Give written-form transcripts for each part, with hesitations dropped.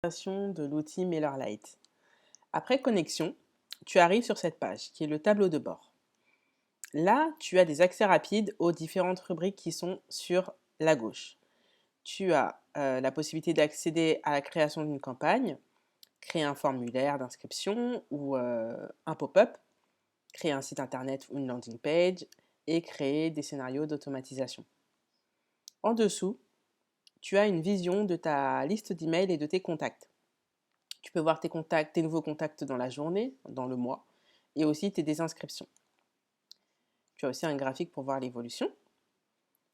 De l'outil MailerLite. Après connexion, tu arrives sur cette page qui est le tableau de bord. Là, tu as des accès rapides aux différentes rubriques qui sont sur la gauche. Tu as la possibilité d'accéder à la création d'une campagne, créer un formulaire d'inscription ou un pop-up, créer un site internet ou une landing page et créer des scénarios d'automatisation. En dessous, tu as une vision de ta liste d'emails et de tes contacts. Tu peux voir tes contacts, tes nouveaux contacts dans la journée, dans le mois, et aussi tes désinscriptions. Tu as aussi un graphique pour voir l'évolution.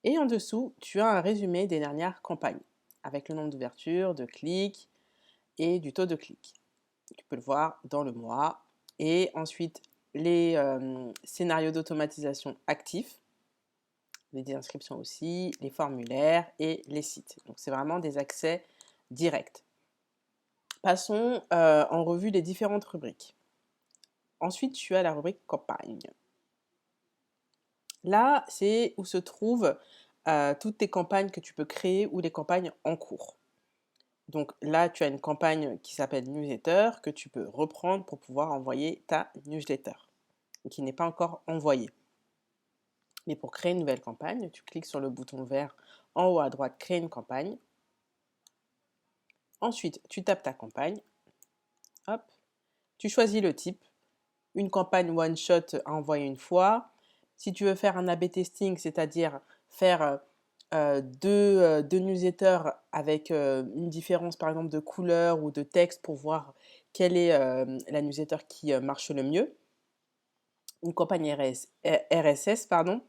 Et en dessous, tu as un résumé des dernières campagnes, avec le nombre d'ouvertures, de clics et du taux de clic. Tu peux le voir dans le mois. Et ensuite, les scénarios d'automatisation actifs, les désinscriptions aussi, les formulaires et les sites. Donc c'est vraiment des accès directs. Passons en revue les différentes rubriques. Ensuite, tu as la rubrique campagne. Là, c'est où se trouvent toutes tes campagnes que tu peux créer ou les campagnes en cours. Donc là, tu as une campagne qui s'appelle newsletter que tu peux reprendre pour pouvoir envoyer ta newsletter, qui n'est pas encore envoyée. Mais pour créer une nouvelle campagne, tu cliques sur le bouton vert en haut à droite, créer une campagne. Ensuite, tu tapes ta campagne. Hop. Tu choisis le type. Une campagne one-shot à envoyer une fois. Si tu veux faire un A/B testing, c'est-à-dire faire deux newsletters avec une différence par exemple de couleur ou de texte pour voir quelle est la newsletter qui marche le mieux, une campagne RSS, pardon,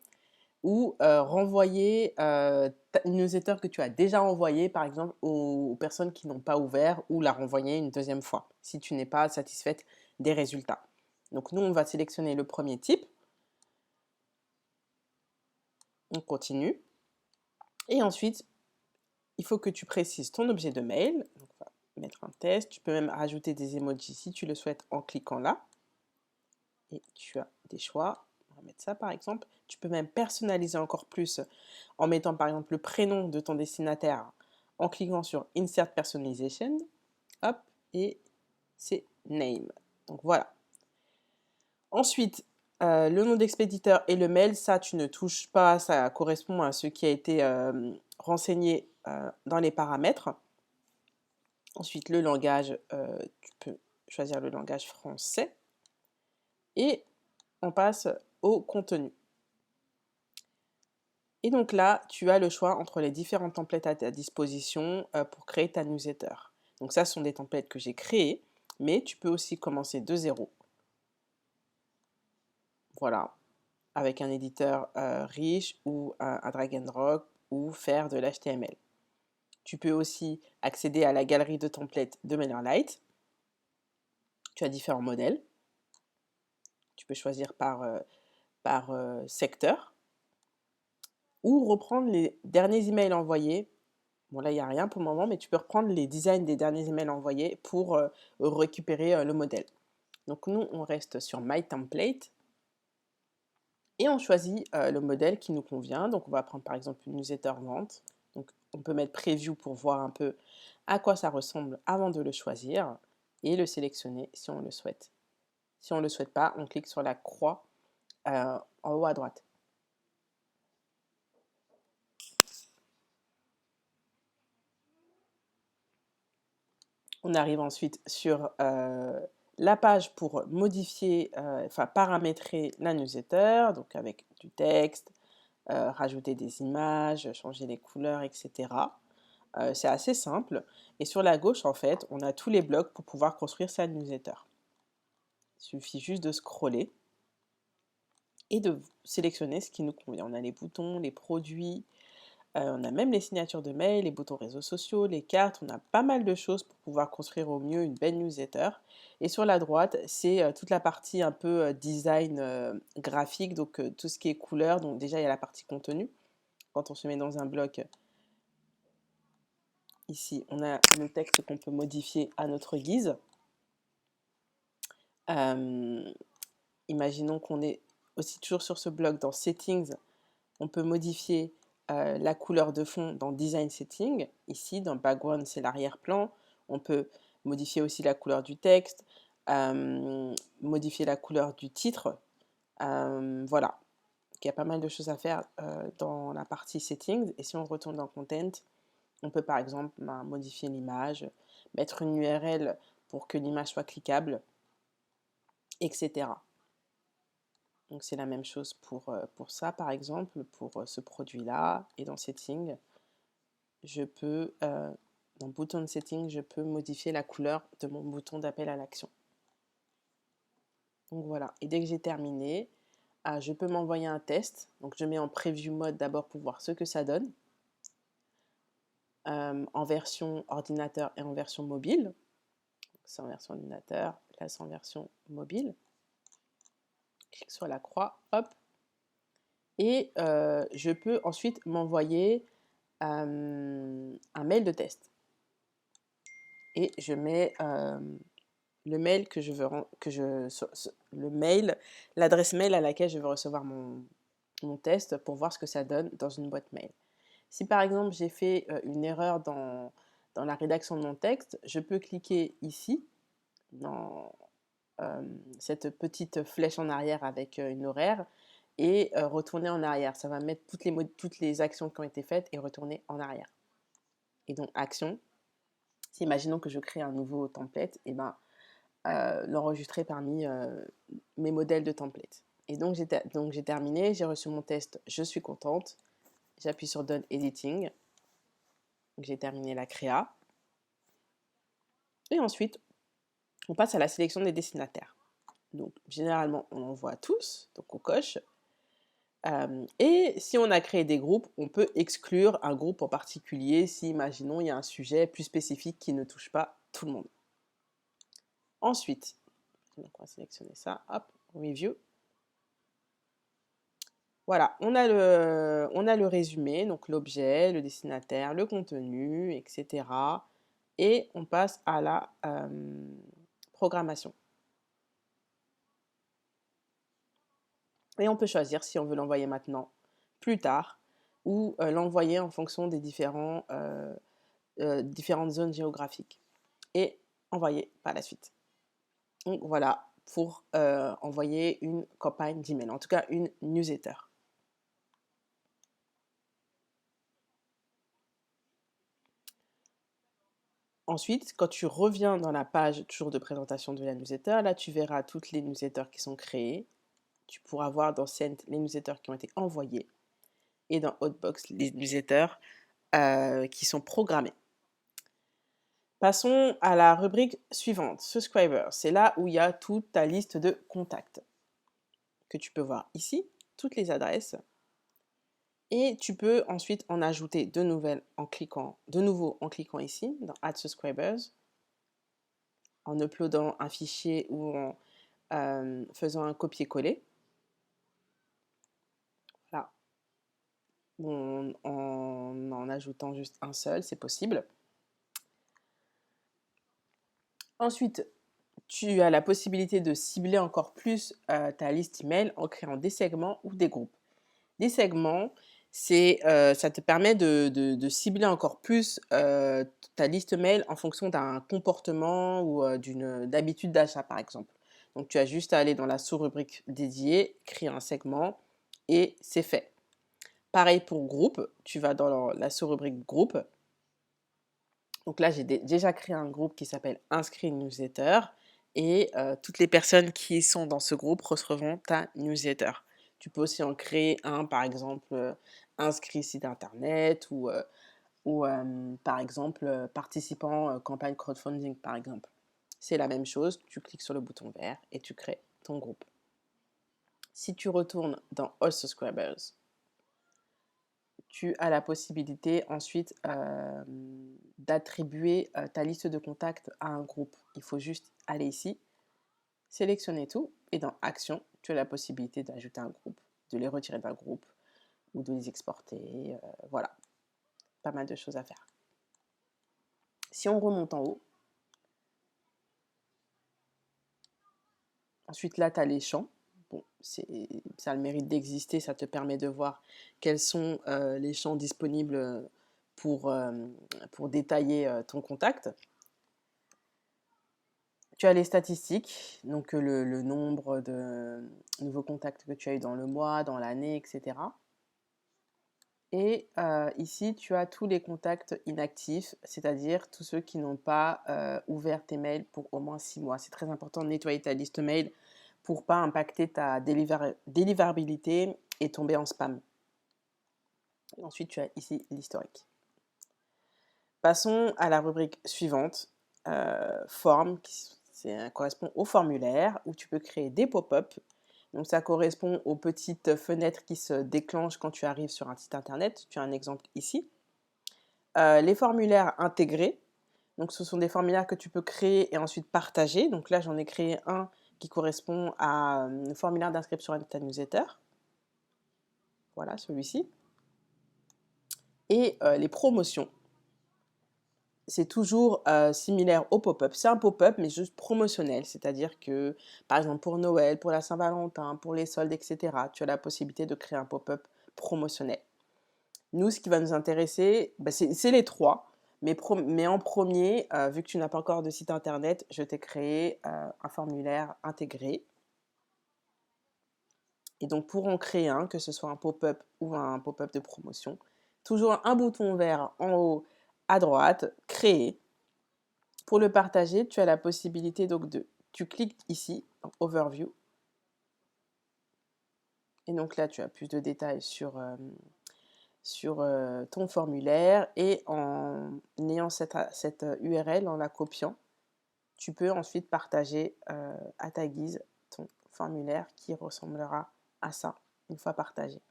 ou renvoyer une newsletter que tu as déjà envoyée par exemple aux personnes qui n'ont pas ouvert ou la renvoyer une deuxième fois si tu n'es pas satisfaite des résultats. Donc nous, on va sélectionner le premier type. On continue. Et ensuite, il faut que tu précises ton objet de mail. Donc, on va mettre un test. Tu peux même rajouter des emojis si tu le souhaites en cliquant là. Et tu as des choix. On va mettre ça par exemple. Tu peux même personnaliser encore plus en mettant par exemple le prénom de ton destinataire en cliquant sur Insert Personalization. Hop, et c'est Name. Donc voilà. Ensuite, le nom d'expéditeur et le mail, ça tu ne touches pas, ça correspond à ce qui a été renseigné dans les paramètres. Ensuite, le langage, tu peux choisir le langage français. Et on passe au contenu. Et donc là, tu as le choix entre les différents templates à ta disposition pour créer ta newsletter. Donc ça, ce sont des templates que j'ai créés, mais tu peux aussi commencer de zéro. Voilà, avec un éditeur riche ou un drag and drop ou faire de l'HTML. Tu peux aussi accéder à la galerie de templates de MailerLite. Tu as différents modèles. Tu peux choisir par secteur ou reprendre les derniers emails envoyés. Bon là, il n'y a rien pour le moment, mais tu peux reprendre les designs des derniers emails envoyés pour récupérer le modèle. Donc nous, on reste sur My Template et on choisit le modèle qui nous convient. Donc on va prendre par exemple une newsletter vente. Donc on peut mettre Preview pour voir un peu à quoi ça ressemble avant de le choisir et le sélectionner si on le souhaite. Si on ne le souhaite pas, on clique sur la croix en haut à droite. On arrive ensuite sur la page pour modifier, paramétrer la newsletter, donc avec du texte, rajouter des images, changer les couleurs, etc. C'est assez simple. Et sur la gauche, en fait, on a tous les blocs pour pouvoir construire sa newsletter. Il suffit juste de scroller et de sélectionner ce qui nous convient. On a les boutons, les produits, on a même les signatures de mail, les boutons réseaux sociaux, les cartes, on a pas mal de choses pour pouvoir construire au mieux une belle newsletter. Et sur la droite, c'est toute la partie un peu design graphique, donc tout ce qui est couleur. Donc déjà, il y a la partie contenu. Quand on se met dans un bloc, ici, on a le texte qu'on peut modifier à notre guise. Imaginons qu'on est aussi toujours sur ce bloc dans Settings, on peut modifier la couleur de fond dans Design Setting. Ici, dans Background, c'est l'arrière-plan. On peut modifier aussi la couleur du texte, modifier la couleur du titre. Voilà. Il y a pas mal de choses à faire dans la partie settings. Et si on retourne dans content, on peut par exemple modifier l'image, mettre une URL pour que l'image soit cliquable, etc. Donc c'est la même chose pour ça par exemple, pour ce produit-là. Et dans Settings, je peux, dans bouton de Settings, je peux modifier la couleur de mon bouton d'appel à l'action. Donc voilà, et dès que j'ai terminé, je peux m'envoyer un test. Donc je mets en preview mode d'abord pour voir ce que ça donne, en version ordinateur et en version mobile. C'est en version ordinateur, là c'est en version mobile. Clique sur la croix, hop. Et je peux ensuite m'envoyer un mail de test. Et je mets le mail que je veux, l'adresse mail à laquelle je veux recevoir mon test pour voir ce que ça donne dans une boîte mail. Si par exemple j'ai fait une erreur dans la rédaction de mon texte, je peux cliquer ici, dans cette petite flèche en arrière avec une horaire, et retourner en arrière. Ça va mettre toutes les actions qui ont été faites et retourner en arrière. Et donc, action, si imaginons que je crée un nouveau template, et ben, l'enregistrer parmi mes modèles de template. Et donc, j'ai terminé, j'ai reçu mon test, je suis contente. J'appuie sur Done Editing. J'ai terminé la créa. Et ensuite, on passe à la sélection des destinataires. Donc, généralement, on en voit tous, donc on coche. Et si on a créé des groupes, on peut exclure un groupe en particulier si, imaginons, il y a un sujet plus spécifique qui ne touche pas tout le monde. Ensuite, donc on va sélectionner ça, hop, Review. Voilà, on a le résumé, donc l'objet, le destinataire, le contenu, etc. Et on passe à la programmation. Et on peut choisir si on veut l'envoyer maintenant, plus tard, ou l'envoyer en fonction des différentes zones géographiques. Et envoyer par la suite. Donc voilà, pour envoyer une campagne d'email, en tout cas une newsletter. Ensuite, quand tu reviens dans la page toujours de présentation de la newsletter, là tu verras toutes les newsletters qui sont créées. Tu pourras voir dans Sent les newsletters qui ont été envoyées et dans Hotbox les newsletters qui sont programmés. Passons à la rubrique suivante, Subscribers. C'est là où il y a toute ta liste de contacts que tu peux voir ici, toutes les adresses. Et tu peux ensuite en ajouter de nouveau en cliquant ici dans Add Subscribers, en uploadant un fichier ou en faisant un copier-coller. Voilà. En ajoutant juste un seul, c'est possible. Ensuite, tu as la possibilité de cibler encore plus ta liste email en créant des segments ou des groupes. Des segments, ça te permet de cibler encore plus ta liste mail en fonction d'un comportement ou d'habitude d'achat, par exemple. Donc, tu as juste à aller dans la sous-rubrique dédiée, créer un segment et c'est fait. Pareil pour groupe, tu vas dans la sous-rubrique groupe. Donc là, j'ai déjà créé un groupe qui s'appelle Inscrit Newsletter et toutes les personnes qui sont dans ce groupe recevront ta newsletter. Tu peux aussi en créer un, par exemple, inscrit site internet ou par exemple, participant campagne crowdfunding, par exemple. C'est la même chose, tu cliques sur le bouton vert et tu crées ton groupe. Si tu retournes dans All Subscribers, tu as la possibilité ensuite d'attribuer ta liste de contacts à un groupe. Il faut juste aller ici, sélectionner tout et dans Action, tu as la possibilité d'ajouter un groupe, de les retirer d'un groupe ou de les exporter. Voilà, pas mal de choses à faire. Si on remonte en haut, ensuite là, tu as les champs. Bon, ça a le mérite d'exister, ça te permet de voir quels sont les champs disponibles pour détailler ton contact. Tu as les statistiques, donc le nombre de nouveaux contacts que tu as eu dans le mois, dans l'année, etc. Et ici, tu as tous les contacts inactifs, c'est-à-dire tous ceux qui n'ont pas ouvert tes mails pour au moins 6 mois. C'est très important de nettoyer ta liste mail pour pas impacter ta délivrabilité et tomber en spam. Et ensuite, tu as ici l'historique. Passons à la rubrique suivante, forme, ça correspond au formulaire où tu peux créer des pop-up. Donc ça correspond aux petites fenêtres qui se déclenchent quand tu arrives sur un site internet. Tu as un exemple ici. Les formulaires intégrés, donc ce sont des formulaires que tu peux créer et ensuite partager. Donc là, j'en ai créé un qui correspond à un formulaire d'inscription à ta newsletter. Voilà, celui-ci. Et les promotions. C'est toujours similaire au pop-up. C'est un pop-up, mais juste promotionnel. C'est-à-dire que, par exemple, pour Noël, pour la Saint-Valentin, pour les soldes, etc., tu as la possibilité de créer un pop-up promotionnel. Nous, ce qui va nous intéresser, c'est les trois. Mais en premier, vu que tu n'as pas encore de site internet, je t'ai créé un formulaire intégré. Et donc, pour en créer un, que ce soit un pop-up ou un pop-up de promotion, toujours un bouton vert en haut à droite, créer. Pour le partager, tu as la possibilité donc tu cliques ici, en Overview. Et donc là, tu as plus de détails sur ton formulaire. Et en ayant cette URL, en la copiant, tu peux ensuite partager à ta guise ton formulaire qui ressemblera à ça une fois partagé.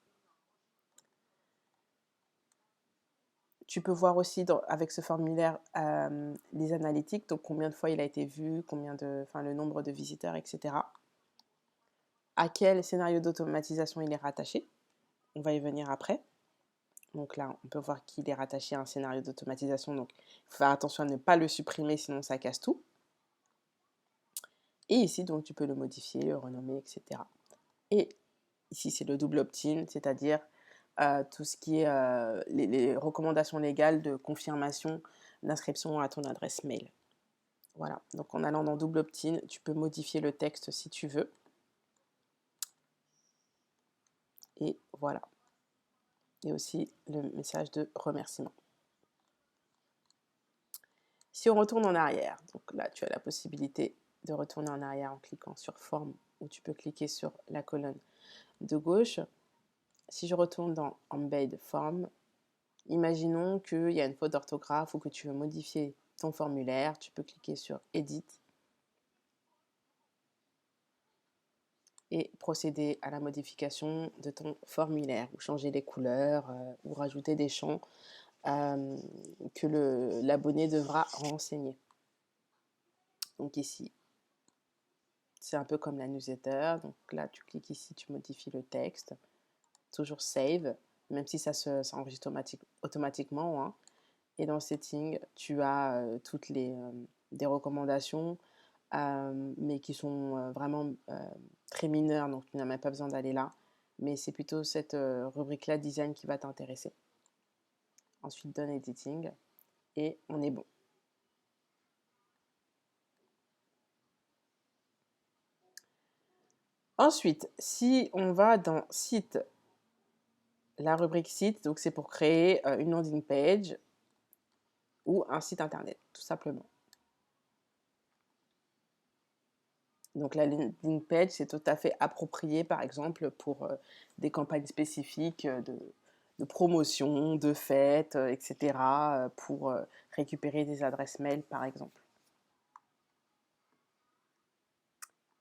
Tu peux voir aussi avec ce formulaire les analytiques, donc combien de fois il a été vu, le nombre de visiteurs, etc. À quel scénario d'automatisation il est rattaché. On va y venir après. Donc là, on peut voir qu'il est rattaché à un scénario d'automatisation. Donc, il faut faire attention à ne pas le supprimer, sinon ça casse tout. Et ici, donc, tu peux le modifier, le renommer, etc. Et ici, c'est le double opt-in, c'est-à-dire tout ce qui est les recommandations légales de confirmation d'inscription à ton adresse mail. Voilà. Donc, en allant dans double opt-in, tu peux modifier le texte si tu veux. Et voilà. Et aussi le message de remerciement. Si on retourne en arrière, donc là tu as la possibilité de retourner en arrière en cliquant sur Forme, ou tu peux cliquer sur la colonne de gauche. Si je retourne dans Embed Form, imaginons qu'il y a une faute d'orthographe ou que tu veux modifier ton formulaire, tu peux cliquer sur Edit et procéder à la modification de ton formulaire, ou changer les couleurs, ou rajouter des champs que l'abonné devra renseigner. Donc ici, c'est un peu comme la newsletter. Donc là, tu cliques ici, tu modifies le texte. Toujours Save, même si ça s'enregistre automatiquement. Hein. Et dans Settings, tu as toutes des recommandations, mais qui sont vraiment très mineures. Donc tu n'as même pas besoin d'aller là. Mais c'est plutôt cette rubrique-là, Design, qui va t'intéresser. Ensuite, Done Editing. Et on est bon. Ensuite, si on va dans Site, la rubrique Site, donc c'est pour créer une landing page ou un site internet, tout simplement. Donc la landing page, c'est tout à fait approprié, par exemple, pour des campagnes spécifiques de promotion, de fêtes, etc., pour récupérer des adresses mail, par exemple.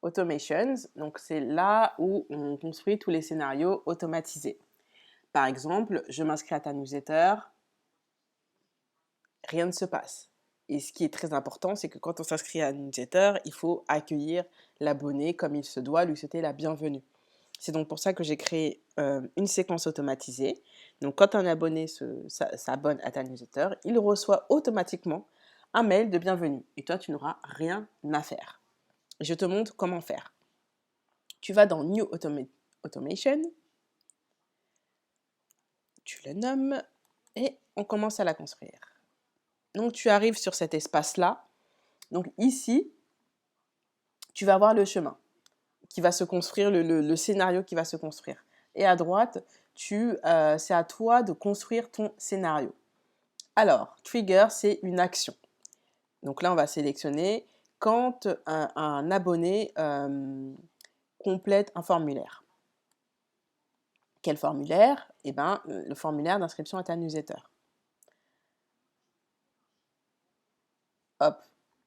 Automations, donc c'est là où on construit tous les scénarios automatisés. Par exemple, je m'inscris à ta newsletter, rien ne se passe. Et ce qui est très important, c'est que quand on s'inscrit à une newsletter, il faut accueillir l'abonné comme il se doit, lui souhaiter la bienvenue. C'est donc pour ça que j'ai créé une séquence automatisée. Donc quand un abonné s'abonne à ta newsletter, il reçoit automatiquement un mail de bienvenue. Et toi, tu n'auras rien à faire. Je te montre comment faire. Tu vas dans New Automation, tu le nommes et on commence à la construire. Donc tu arrives sur cet espace-là. Donc ici, tu vas voir le chemin qui va se construire, le scénario qui va se construire. Et à droite, c'est à toi de construire ton scénario. Alors, trigger, c'est une action. Donc là, on va sélectionner quand un abonné complète un formulaire. Quel formulaire? Eh bien, le formulaire d'inscription à ta newsletter. Hop,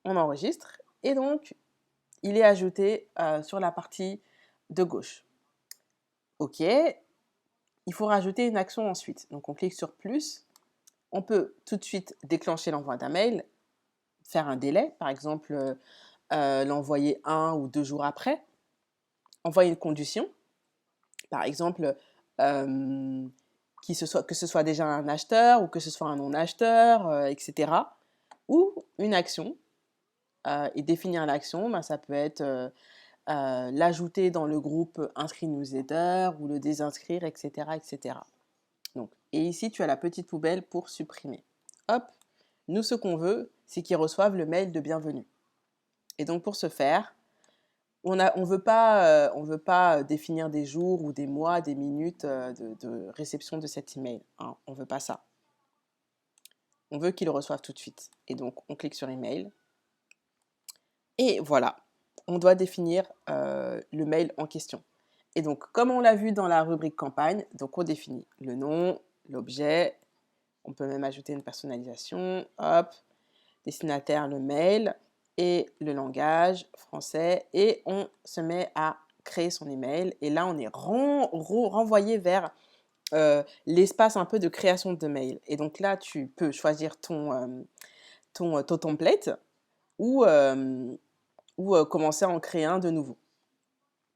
on enregistre. Et donc, il est ajouté sur la partie de gauche. OK, il faut rajouter une action ensuite. Donc, on clique sur plus. On peut tout de suite déclencher l'envoi d'un mail, faire un délai, par exemple, l'envoyer 1 ou 2 jours après. Envoyer une condition, par exemple, que ce soit déjà un acheteur ou que ce soit un non-acheteur, etc. Ou une action, et définir l'action, ben, ça peut être l'ajouter dans le groupe inscrit newsletter ou le désinscrire, etc., etc. Donc, et ici, tu as la petite poubelle pour supprimer. Hop, nous, ce qu'on veut, c'est qu'ils reçoivent le mail de bienvenue. Et donc, pour ce faire, on ne veut pas définir des jours ou des mois, des minutes de réception de cet email. Hein, on ne veut pas ça. On veut qu'ils le reçoivent tout de suite. Et donc, on clique sur email. Et voilà, on doit définir le mail en question. Et donc, comme on l'a vu dans la rubrique campagne, donc on définit le nom, l'objet, on peut même ajouter une personnalisation, hop, destinataire, le mail et le langage français. Et on se met à créer son email. Et là, on est renvoyé vers l'espace un peu de création de mail. Et donc là, tu peux choisir ton template ou commencer à en créer un de nouveau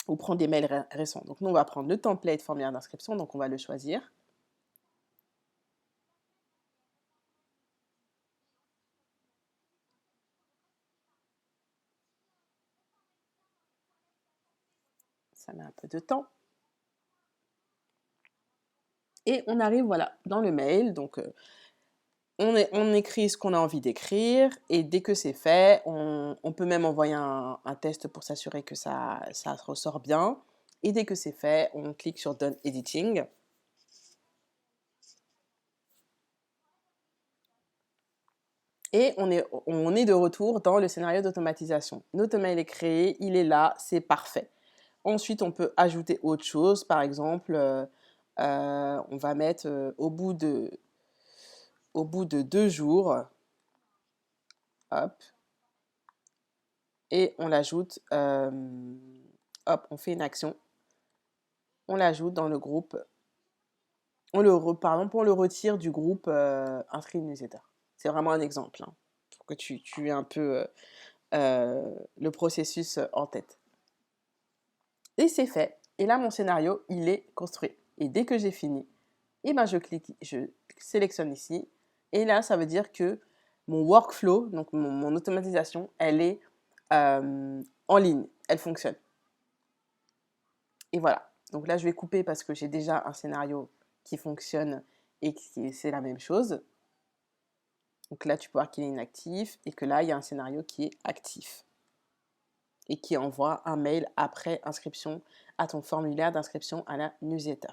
ou prendre des mails récents. Donc nous, on va prendre le template formulaire d'inscription, donc on va le choisir. Ça met un peu de temps. Et on arrive, voilà, dans le mail. Donc, on écrit ce qu'on a envie d'écrire. Et dès que c'est fait, on peut même envoyer un test pour s'assurer que ça ressort bien. Et dès que c'est fait, on clique sur Done Editing. Et on est de retour dans le scénario d'automatisation. Notre mail est créé, il est là, c'est parfait. Ensuite, on peut ajouter autre chose. Par exemple, on va mettre au bout de 2 jours, hop, et on l'ajoute, hop, on fait une action, on l'ajoute dans le groupe, par exemple, on le retire du groupe inscrit newsletter. C'est vraiment un exemple, hein, pour que tu aies un peu le processus en tête. Et c'est fait. Et là, mon scénario, il est construit. Et dès que j'ai fini, et ben je sélectionne ici. Et là, ça veut dire que mon workflow, donc mon automatisation, elle est en ligne. Elle fonctionne. Et voilà. Donc là, je vais couper parce que j'ai déjà un scénario qui fonctionne et c'est la même chose. Donc là, tu peux voir qu'il est inactif et que là, il y a un scénario qui est actif et qui envoie un mail après inscription à ton formulaire d'inscription à la newsletter.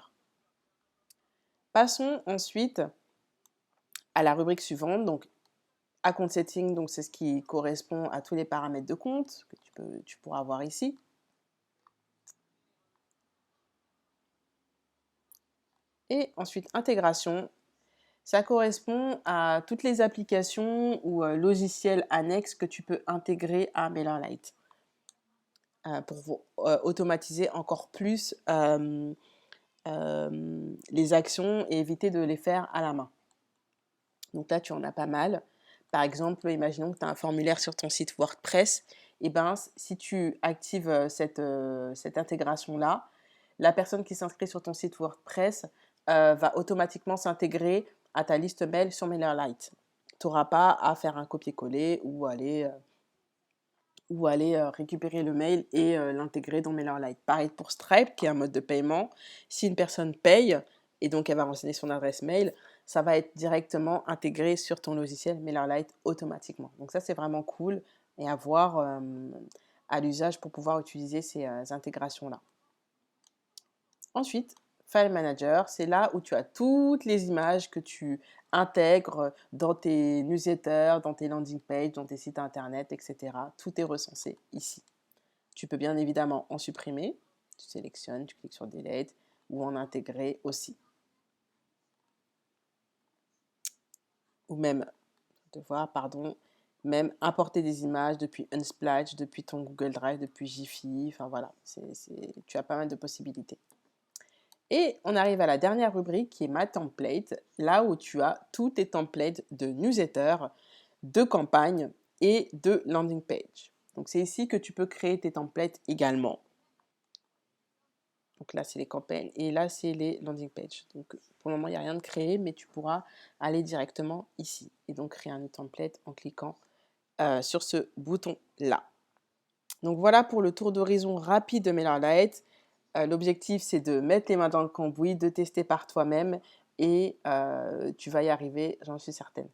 Passons ensuite à la rubrique suivante, donc account setting, donc c'est ce qui correspond à tous les paramètres de compte que tu pourras voir ici. Et ensuite intégration, ça correspond à toutes les applications ou logiciels annexes que tu peux intégrer à MailerLite pour automatiser encore plus les actions et éviter de les faire à la main. Donc là, tu en as pas mal. Par exemple, imaginons que tu as un formulaire sur ton site WordPress. Et ben, si tu actives cette intégration-là, la personne qui s'inscrit sur ton site WordPress va automatiquement s'intégrer à ta liste mail sur MailerLite. Tu n'auras pas à faire un copier-coller ou aller récupérer le mail et l'intégrer dans MailerLite. Pareil pour Stripe, qui est un mode de paiement. Si une personne paye, et donc elle va renseigner son adresse mail, ça va être directement intégré sur ton logiciel MailerLite automatiquement. Donc ça, c'est vraiment cool et à voir à l'usage pour pouvoir utiliser ces intégrations-là. Ensuite, File Manager, c'est là où tu as toutes les images que tu intègres dans tes newsletters, dans tes landing pages, dans tes sites internet, etc. Tout est recensé ici. Tu peux bien évidemment en supprimer. Tu sélectionnes, tu cliques sur Delete ou en intégrer aussi. Ou même, même importer des images depuis Unsplash, depuis ton Google Drive, depuis Jiffy. Enfin voilà, tu as pas mal de possibilités. Et on arrive à la dernière rubrique qui est ma template, là où tu as tous tes templates de newsletter, de campagne et de landing page. Donc c'est ici que tu peux créer tes templates également. Donc là c'est les campagnes et là c'est les landing pages. Donc pour le moment il n'y a rien de créé, mais tu pourras aller directement ici et donc créer un template en cliquant sur ce bouton là. Donc voilà pour le tour d'horizon rapide de MailerLite. L'objectif, c'est de mettre les mains dans le cambouis, de tester par toi-même et tu vas y arriver, j'en suis certaine.